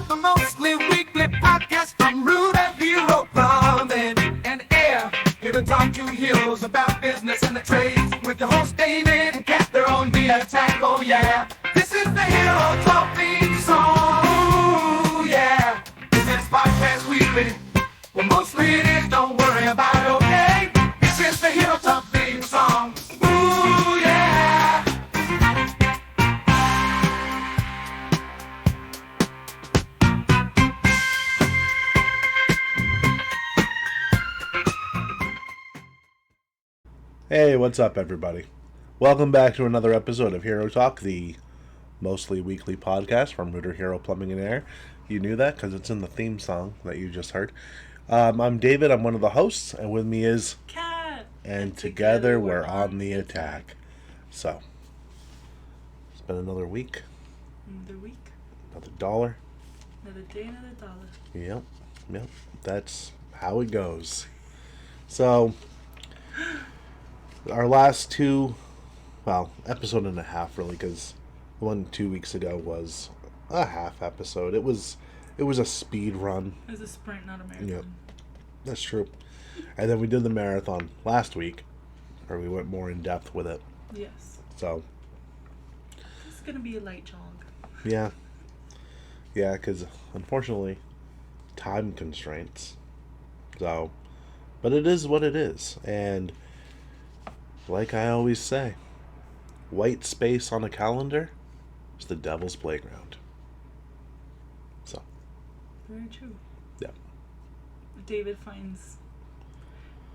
The mostly weekly podcast from Root and Hero Plumbing and Air. Here to talk to heroes about business and the trades. With your host David and Cat, their own via attack. Oh yeah, this is the Hero Talk theme song. Ooh yeah, this is podcast weekly. Well, mostly it is. Don't worry about it. Okay, this is the Hero Talk theme song. Ooh yeah. Hey, what's up, everybody? Welcome back to another episode of Hero Talk, the mostly weekly podcast from Rooter Hero Plumbing and Air. You knew that because it's in the theme song that you just heard. I'm David, I'm one of the hosts, and with me is Cat. And together we're on the attack. So, it's been another week, Another week, another dollar. another day, another dollar. Yep, that's how it goes. So, our last episode and a half really, because the one 2 weeks ago was a half episode. It was a speed run. It was a sprint, not a marathon. Yep, that's true. And then we did the marathon last week, where we went more in depth with it. Yes. So, It's gonna be a light jog. yeah, because unfortunately, time constraints. So, but it is what it is, and like I always say, white space on a calendar is the devil's playground. So, Very true. yeah. David finds.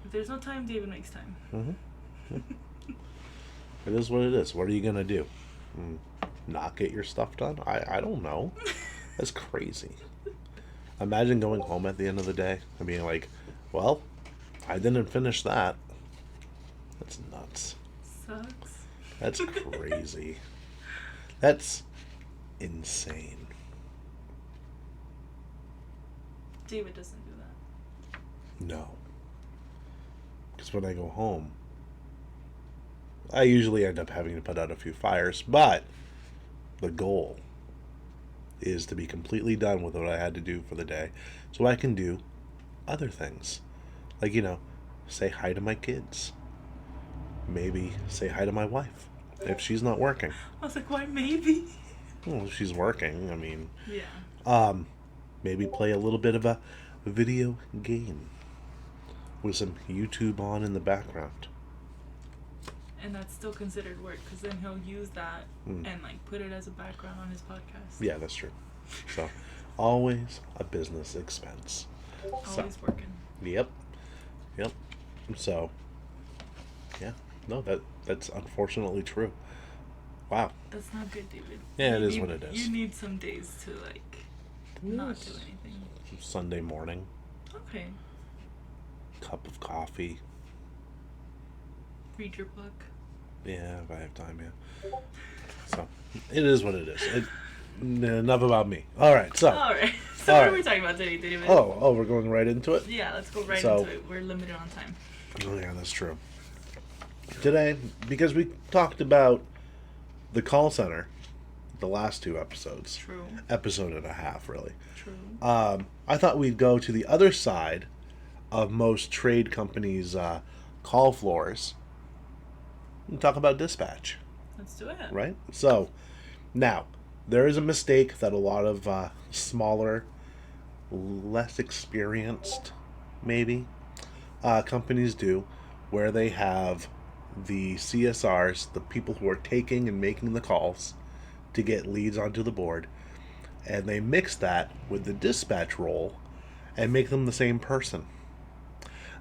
If there's no time, David makes time. It is what it is. What are you going to do? Not get your stuff done? I don't know. That's crazy. Imagine going home at the end of the day and being like, well, I didn't finish that. That's nuts. Sucks. That's crazy. That's insane. David doesn't do that. No. Because when I go home, I usually end up having to put out a few fires, but the goal is to be completely done with what I had to do for the day so I can do other things. Like, say hi to my kids. Maybe say hi to my wife if she's not working. I was like, why maybe? Well, if she's working, I mean. Yeah. Maybe play a little bit of a video game with some YouTube on in the background. And that's still considered work, because then he'll use that and put it as a background on his podcast. Yeah, that's true. So, always a business expense. Always working. Yep. So, yeah. No, that's unfortunately true. Wow. That's not good, David. Yeah, it is what it is. You need some days to not do anything. Sunday morning, Okay. cup of coffee. Read your book. Yeah, if I have time, yeah. So, it is what it is. Enough about me. All right, so. Alright. So All what right. are we talking about today, David? Oh, we're going right into it? Yeah, let's go right So- into it. We're limited on time. Oh, yeah, that's true. Today, because we talked about the call center the last two episodes. True. Episode and a half, really. True. I thought we'd go to the other side of most trade companies' call floors and talk about dispatch, Let's do it. right? So, now, there is a mistake that a lot of smaller, less experienced, maybe, companies do, where they have the CSRs, the people who are taking and making the calls to get leads onto the board, and they mix that with the dispatch role and make them the same person.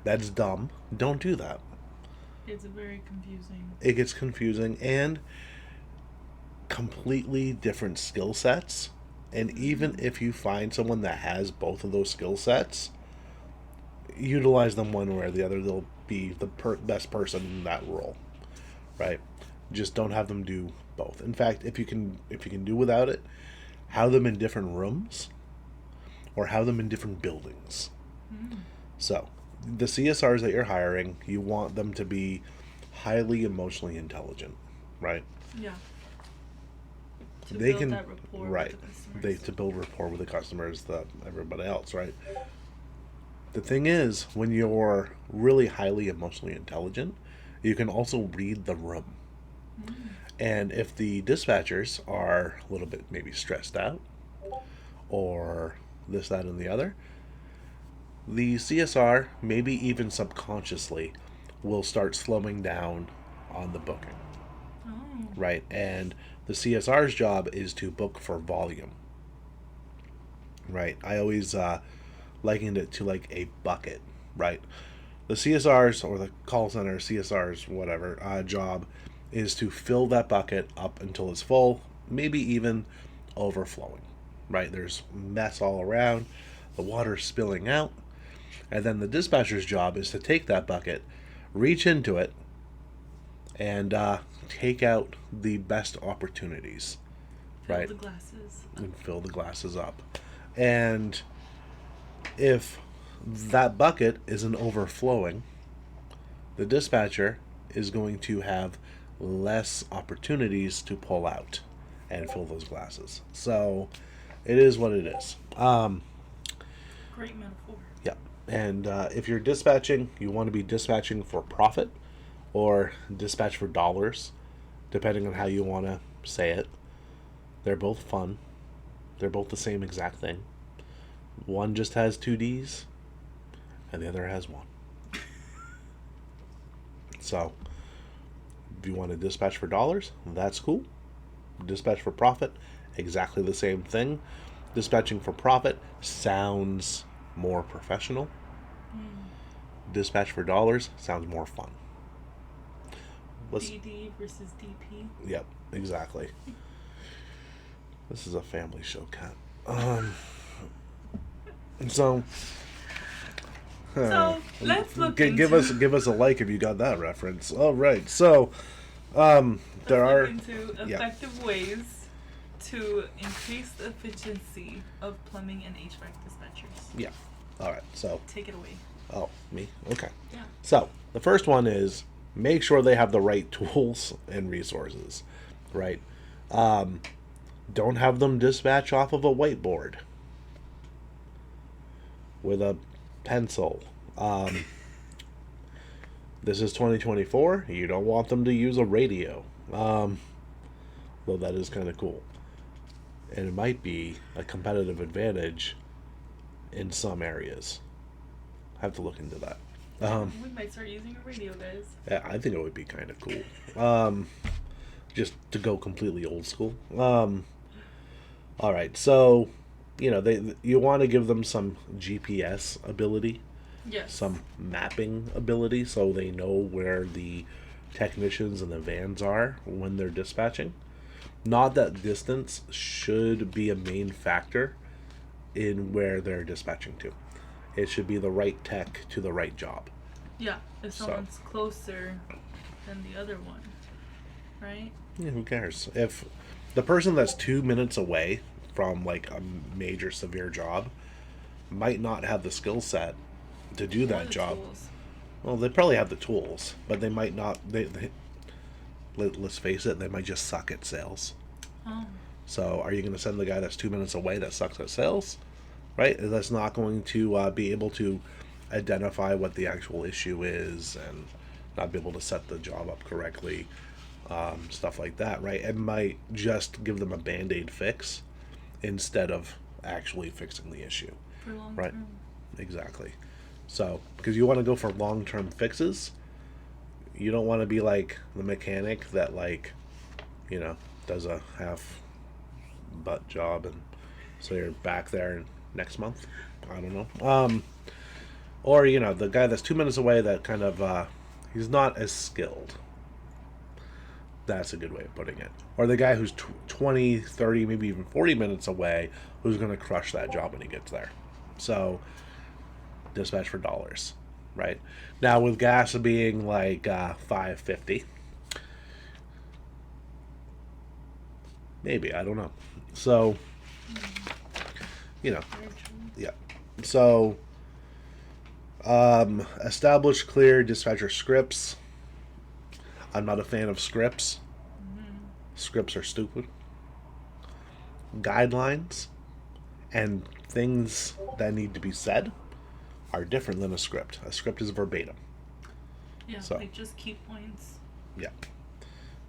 That's dumb. Don't do that. It's very confusing. It gets confusing and completely different skill sets. And even if you find someone that has both of those skill sets, utilize them one way or the other. They'll be the best person in that role, right? Just don't have them do both. In fact, if you can do without it, have them in different rooms or have them in different buildings. So, the CSRs that you're hiring, you want them to be highly emotionally intelligent, right? Yeah. To they build can that rapport right with the customers. they to build rapport with the customers, the everybody else, right? The thing is, when you're really highly emotionally intelligent, you can also read the room. And if the dispatchers are a little bit maybe stressed out or this, that, and the other, the CSR, maybe even subconsciously, will start slowing down on the booking, Oh. right? And the CSR's job is to book for volume, right? I always likened it to like a bucket, right? The CSR's or the call center CSR's whatever job is to fill that bucket up until it's full, maybe even overflowing, right? There's mess all around, the water's spilling out, and then the dispatcher's job is to take that bucket, reach into it, and take out the best opportunities, Fill right? the glasses. And fill the glasses up. And if that bucket isn't overflowing, the dispatcher is going to have less opportunities to pull out and fill those glasses. So it is what it is. Great metaphor. Yeah. And if you're dispatching, you want to be dispatching for profit or dispatch for dollars, depending on how you want to say it. They're both fun. They're both the same exact thing. One just has two D's, and the other has one. So, if you want to dispatch for dollars, that's cool. Dispatch for profit, exactly the same thing. Dispatching for profit sounds more professional. Dispatch for dollars sounds more fun. DD versus DP. Yep, exactly. This is a family show, Kat. So let's look give us a like if you got that reference. All right. So there are into effective ways to increase the efficiency of plumbing and HVAC dispatchers. Yeah. All right. So Take it away. oh, me. Okay. Yeah. So the first one is make sure they have the right tools and resources, right? Don't have them dispatch off of a whiteboard with a pencil. This is 2024. You don't want them to use a radio. Though that is kind of cool. And it might be a competitive advantage in some areas. I have to look into that. We might start using a radio, guys. Yeah, I think it would be kind of cool. Just to go completely old school. All right, so you want to give them some GPS ability, Yes. some mapping ability, so they know where the technicians and the vans are when they're dispatching. Not that distance should be a main factor in where they're dispatching to. It should be the right tech to the right job. Yeah. If So- someone's closer than the other one, right? Yeah, who cares? If the person that's 2 minutes away from like a major severe job might not have the skill set to do Or that the job. tools. Well, they probably have the tools, but they might not. Let's face it, they might just suck at sales. Oh. So, are you going to send the guy that's 2 minutes away that sucks at sales, right? That's not going to be able to identify what the actual issue is and not be able to set the job up correctly, stuff like that, right? It might just give them a band-aid fix instead of actually fixing the issue. For long Right. term. Exactly. So, because you want to go for long-term fixes, you don't want to be like the mechanic that does a half butt job and so you're back there next month. I don't know. Or the guy that's 2 minutes away that kind of he's not as skilled. That's a good way of putting it. Or the guy who's 20, 30, maybe even 40 minutes away who's going to crush that job when he gets there. So, dispatch for dollars, right? Now, with gas being like $5.50, maybe, I don't know. So, Very true. yeah. So, establish clear dispatcher scripts. I'm not a fan of scripts. Scripts are stupid. guidelines and things that need to be said are different than a script. A script is verbatim. Yeah, So. like just key points. Yeah.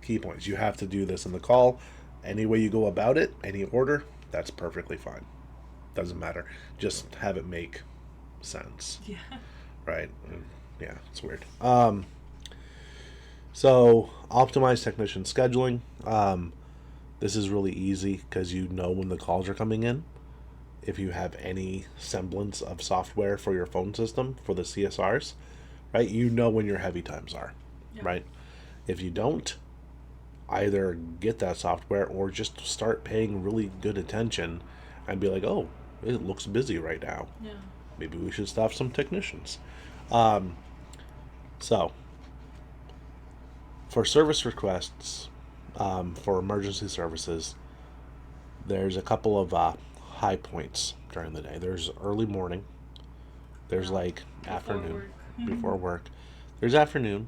Key points. You have to do this in the call. Any way you go about it, any order, that's perfectly fine. Doesn't matter. Just have it make sense. Yeah. Right? Yeah, it's weird. So, optimize technician scheduling. This is really easy because you know when the calls are coming in. If you have any semblance of software for your phone system, for the CSRs, right? You know when your heavy times are, Yeah. right? If you don't, either get that software or just start paying really good attention and be like, oh, it looks busy right now. Yeah. Maybe we should staff some technicians. So, for service requests, for emergency services, there's a couple of high points during the day. There's early morning. There's like Before afternoon work. before work. There's afternoon,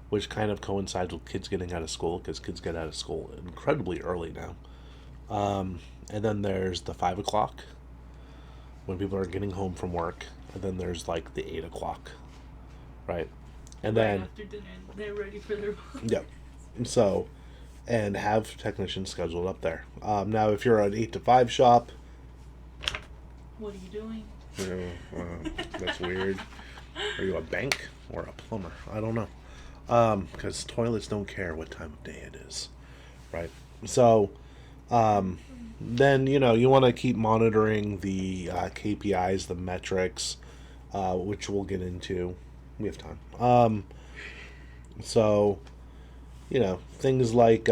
which kind of coincides with kids getting out of school because kids get out of school incredibly early now. And then there's the 5 o'clock when people are getting home from work. And then there's like the 8 o'clock, right? And Right then, after dinner, they're ready for their work. yeah. So, and have technicians scheduled up there. Now, if you're an 8 to 5 shop, What are you doing? that's weird. Are you a bank or a plumber? I don't know. Because toilets don't care what time of day it is, right? So, then, you want to keep monitoring the KPIs, the metrics, which we'll get into. We have time. So, things like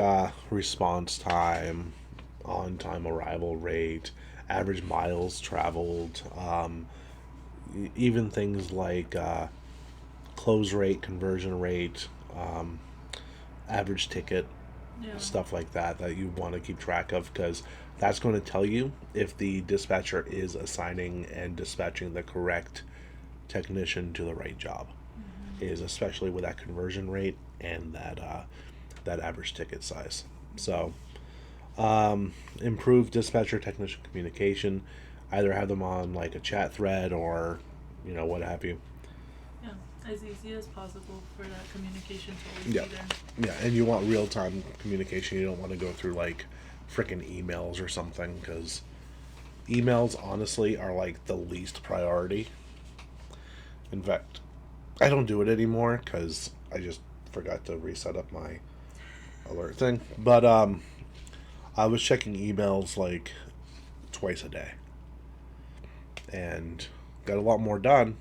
response time, on-time arrival rate, average miles traveled, even things like close rate, conversion rate, average ticket, Yeah. stuff like that you want to keep track of because that's going to tell you if the dispatcher is assigning and dispatching the correct technician to the right job. Is especially with that conversion rate and that average ticket size. So, improve dispatcher technician communication. Either have them on like a chat thread or what have you. Yeah. As easy as possible for that communication to always Yeah. be there. Yeah, and you want real time communication. You don't want to go through like frickin' emails or something because emails honestly are like the least priority. In fact, I don't do it anymore because I just forgot to reset up my alert thing. But I was checking emails like twice a day and got a lot more done.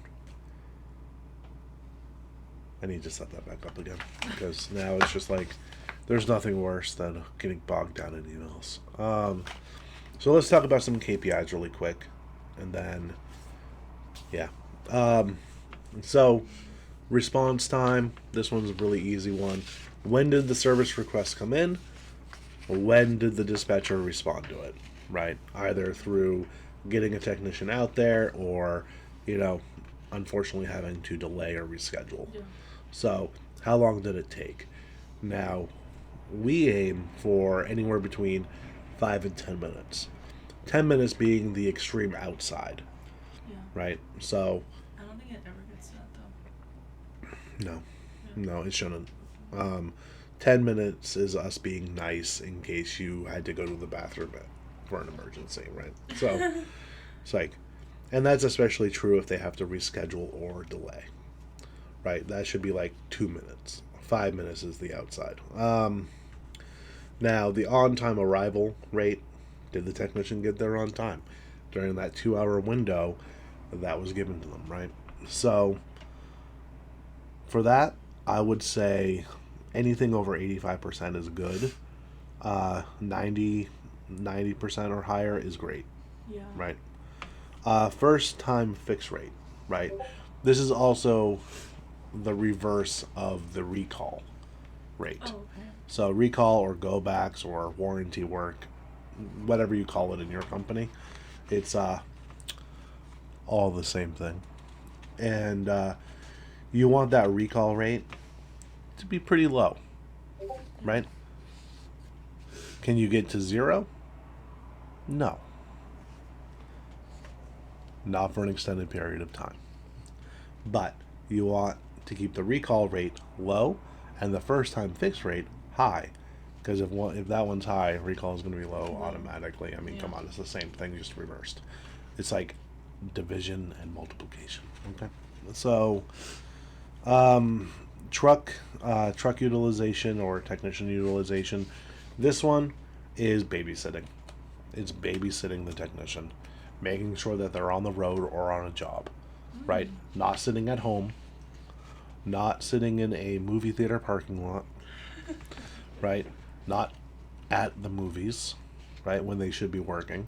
I need to set that back up again because now it's just like there's nothing worse than getting bogged down in emails. So let's talk about some KPIs really quick, and then yeah. So response time. This one's a really easy one. When did the service request come in? When did the dispatcher respond to it? Right? Either through getting a technician out there or, unfortunately having to delay or reschedule. Yeah. So, how long did it take? Now, we aim for anywhere between 5 and 10 minutes. 10 minutes being the extreme outside, Yeah. right? So, I don't think it ever gets to that though. no. No, it shouldn't. 10 minutes is us being nice in case you had to go to the bathroom for an emergency, right? So, it's like, and that's especially true if they have to reschedule or delay, right? That should be like 2 minutes. 5 minutes is the outside. Now, the on-time arrival rate, did the technician get there on time during that 2-hour window that was given to them, right? So, for that, I would say anything over 85% is good. 90% or higher is great, Yeah. right? First time fix rate, right? This is also the reverse of the recall rate. Oh, okay. So recall or go backs or warranty work, whatever you call it in your company, it's all the same thing. And you want that recall rate to be pretty low, right? Can you get to 0? No. Not for an extended period of time. But you want to keep the recall rate low and the first time fix rate high. Because if that one's high, recall is going to be low automatically. I mean, come on, it's the same thing, just reversed. It's like division and multiplication. Okay. So, truck utilization or technician utilization. This one is babysitting. It's babysitting the technician, making sure that they're on the road or on a job, right? Not sitting at home, not sitting in a movie theater parking lot, right? Not at the movies, right, when they should be working.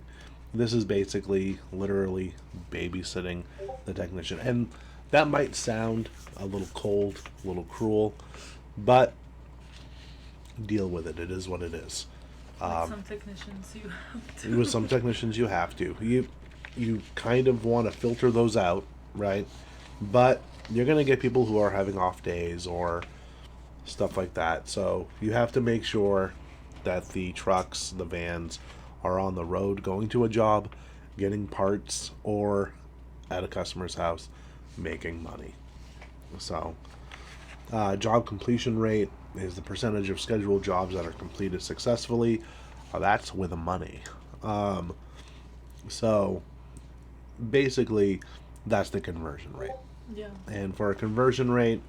This is basically literally babysitting the technician. And that might sound a little cold, a little cruel, but deal with it. It is what it is. Some technicians you have to. With some technicians you have to. You kind of want to filter those out, right? But you're going to get people who are having off days or stuff like that. So you have to make sure that the trucks, the vans, are on the road going to a job, getting parts, or at a customer's house making money. So job completion rate is the percentage of scheduled jobs that are completed successfully. That's with money. So basically that's the conversion rate. Yeah. And for a conversion rate,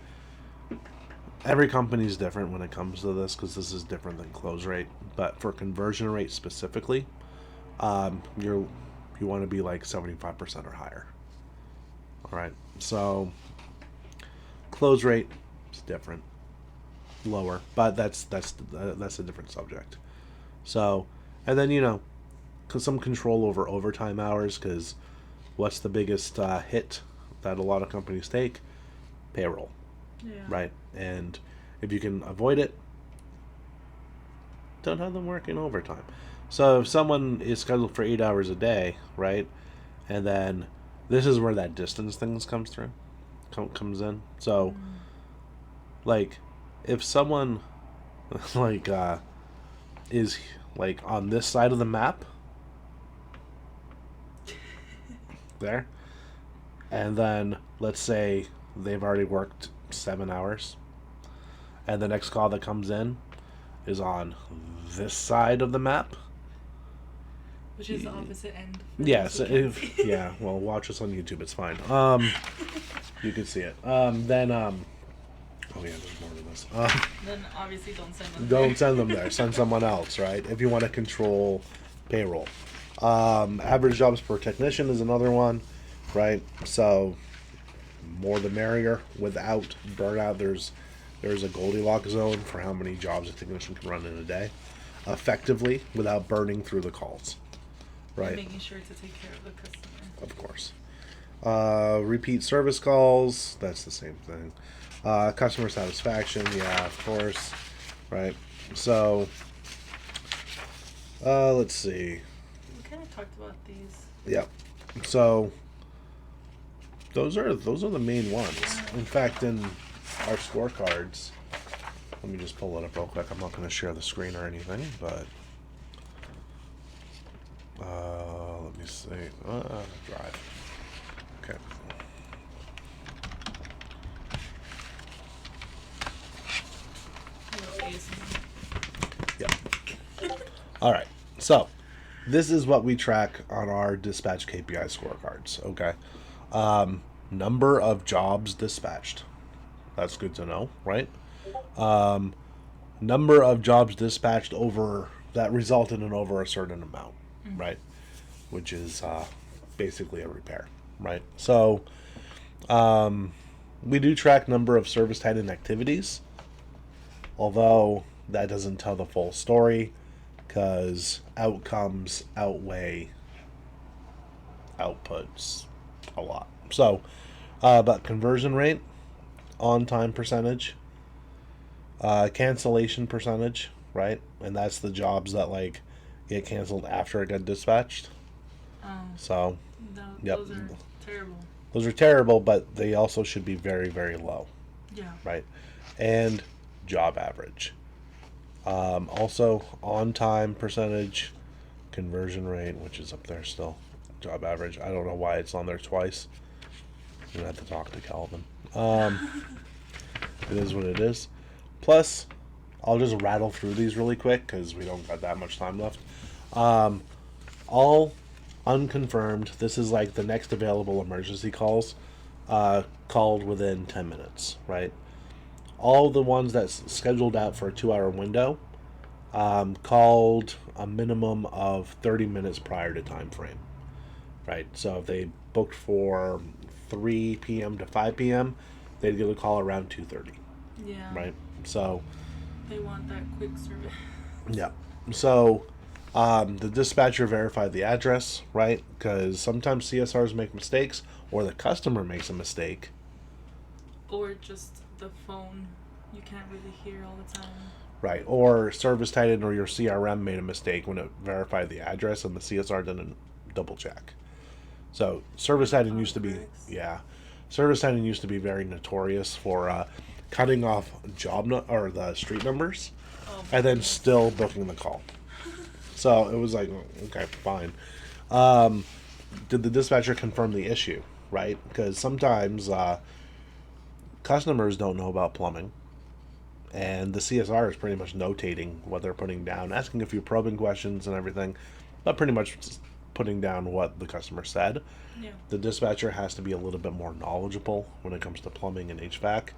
every company is different when it comes to this because this is different than close rate. But for conversion rate specifically, you want to be like 75% or higher. All right. So close rate is different, lower, but that's a different subject. So, and then some control over overtime hours, because what's the biggest hit that a lot of companies take? Payroll. Yeah. Right? And if you can avoid it, don't have them working overtime. So if someone is scheduled for 8 hours a day, right, and then this is where that distance things comes in. So, like, if someone like is like on this side of the map there, and then let's say they've already worked 7 hours, and the next call that comes in is on this side of the map, which is the opposite end. yes. Yeah, well, watch us on YouTube, it's fine. You can see it. Then oh yeah, there's more to this. Then obviously don't send them. Don't send them there. Send someone else, right? If you want to control payroll. Average jobs per technician is another one, right? So more the merrier. Without burnout, there's a Goldilocks zone for how many jobs a technician can run in a day, effectively, without burning through the calls, right? And making sure to take care of the customer. Of course. Repeat service calls, that's the same thing. Customer satisfaction, yeah, of course, right? So, let's see. We kind of talked about these. Yep. So, those are the main ones. In fact, in our scorecards, let me just pull it up real quick. I'm not going to share the screen or anything, but let me see. Drive. Okay. Yep. All right. So, this is what we track on our dispatch KPI scorecards. Okay. Number of jobs dispatched. That's good to know, right? Number of jobs dispatched over that resulted in over a certain amount, right? Which is basically a repair, right? So, we do track number of service tied-in activities, although that doesn't tell the full story because outcomes outweigh outputs a lot. So, but conversion rate, on-time percentage, cancellation percentage, right? And that's the jobs that like get canceled after it got dispatched. So, yep. Those are terrible. Those are terrible, but they also should be very, very low. Yeah. Right? And job average. Also, on time percentage, conversion rate, which is up there still, job average. I don't know why it's on there twice. I'm gonna have to talk to Calvin. It is what it is. Plus, I'll just rattle through these really quick because we don't got that much time left. All unconfirmed. This is like the next available emergency calls, called within 10 minutes, right? All the ones that's scheduled out for a 2 hour window, called a minimum of 30 minutes prior to time frame, right? So if they booked for 3 p.m. to 5 p.m., they'd get a call around 2:30, Yeah. right? So They want that quick service. yeah. So the dispatcher verified the address, right? Because sometimes CSRs make mistakes, or the customer makes a mistake. Or just the phone. You can't really hear all the time. Right. Or Service Titan or your CRM made a mistake when it verified the address and the CSR didn't double check. So Service Titan used to be, yeah. Service Titan used to be very notorious for cutting off or the street numbers, and then still booking the call. So it was like, okay, fine. Did the dispatcher confirm the issue? Right? Because sometimes customers don't know about plumbing, and the CSR is pretty much notating what they're putting down, asking a few probing questions and everything, but pretty much just putting down what the customer said. Yeah. The dispatcher has to be a little bit more knowledgeable when it comes to plumbing and HVAC,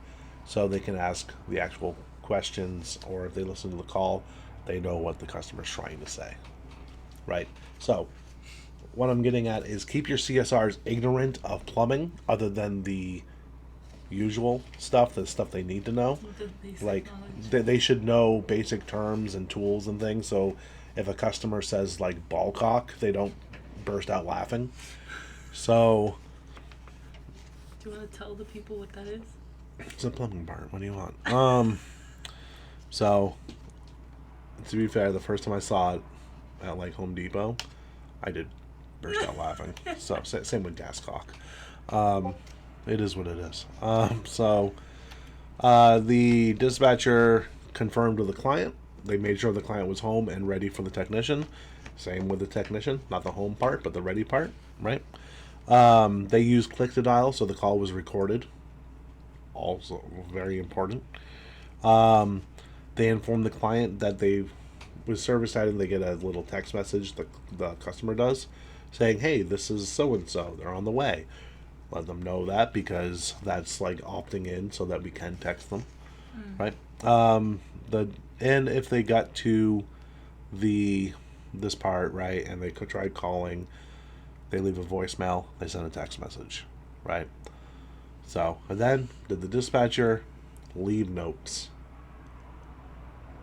so they can ask the actual questions, or if they listen to the call, they know what the customer's trying to say. Right? So, what I'm getting at is keep your CSRs ignorant of plumbing, other than the usual stuff, the stuff they need to know. The basic Like, knowledge. they should know basic terms and tools and things, so if a customer says, like, ball cock, they don't burst out laughing. So, Do you want to tell the people what that is? it's a plumbing part. What do you want? So, to be fair, the first time I saw it at, like, Home Depot, I did burst out laughing. So, same with gas cock. It is what it is. The dispatcher confirmed with the client. They made sure the client was home and ready for the technician. Same with the technician, not the home part, but the ready part, right? They used click to dial, so the call was recorded. Also very important. They informed the client that with Service Side, they get a little text message, the customer does, saying, hey, this is so-and-so, they're on the way. Let them know that, because that's like opting in so that we can text them, right? And if they got to this part, right, and they tried calling, they leave a voicemail, they send a text message, right? So, and then did the dispatcher leave notes?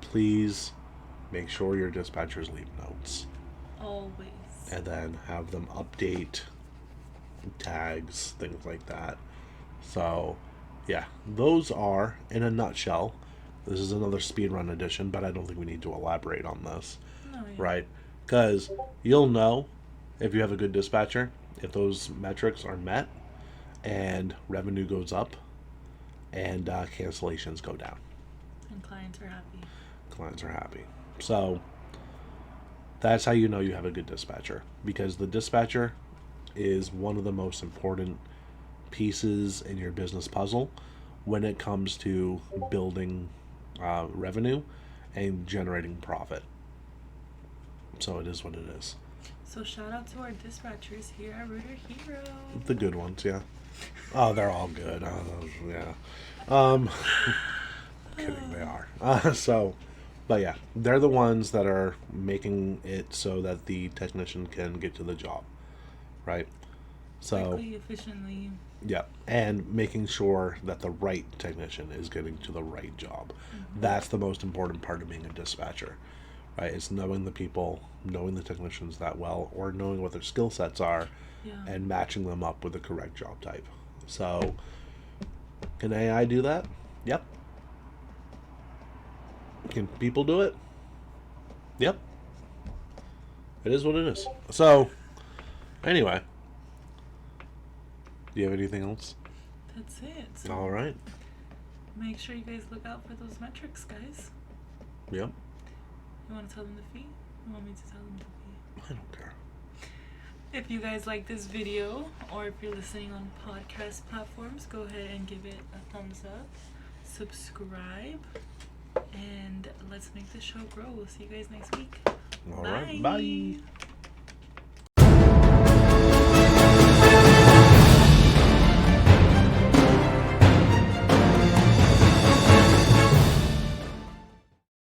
Please make sure your dispatchers leave notes, Always. and then have them update tags, things like that. So, yeah, those are, in a nutshell, this is another speedrun edition, but I don't think we need to elaborate on this, No, yeah. right? Because you'll know if you have a good dispatcher, if those metrics are met, and revenue goes up, and cancellations go down. And clients are happy. Clients are happy. So, that's how you know you have a good dispatcher, because the dispatcher is one of the most important pieces in your business puzzle when it comes to building revenue and generating profit. So it is what it is. So shout out to our dispatchers here at Rooter Hero. The good ones, yeah. Oh, they're all good. Yeah. Kidding, they are. But yeah, they're the ones that are making it so that the technician can get to the job, right? So, Quickly, efficiently. yeah, and making sure that the right technician is getting to the right job. That's the most important part of being a dispatcher, right? It's knowing the people, knowing the technicians that well, or knowing what their skill sets are, Yeah. and matching them up with the correct job type. So, can AI do that? Yep. Can people do it? Yep. It is what it is. So, anyway, do you have anything else? That's it. So All right. make sure you guys look out for those metrics, guys. Yep. You want to tell them the fee? You want me to tell them the fee? I don't care. If you guys like this video, or if you're listening on podcast platforms, go ahead and give it a thumbs up, subscribe, and let's make the show grow. We'll see you guys next week. All right, bye.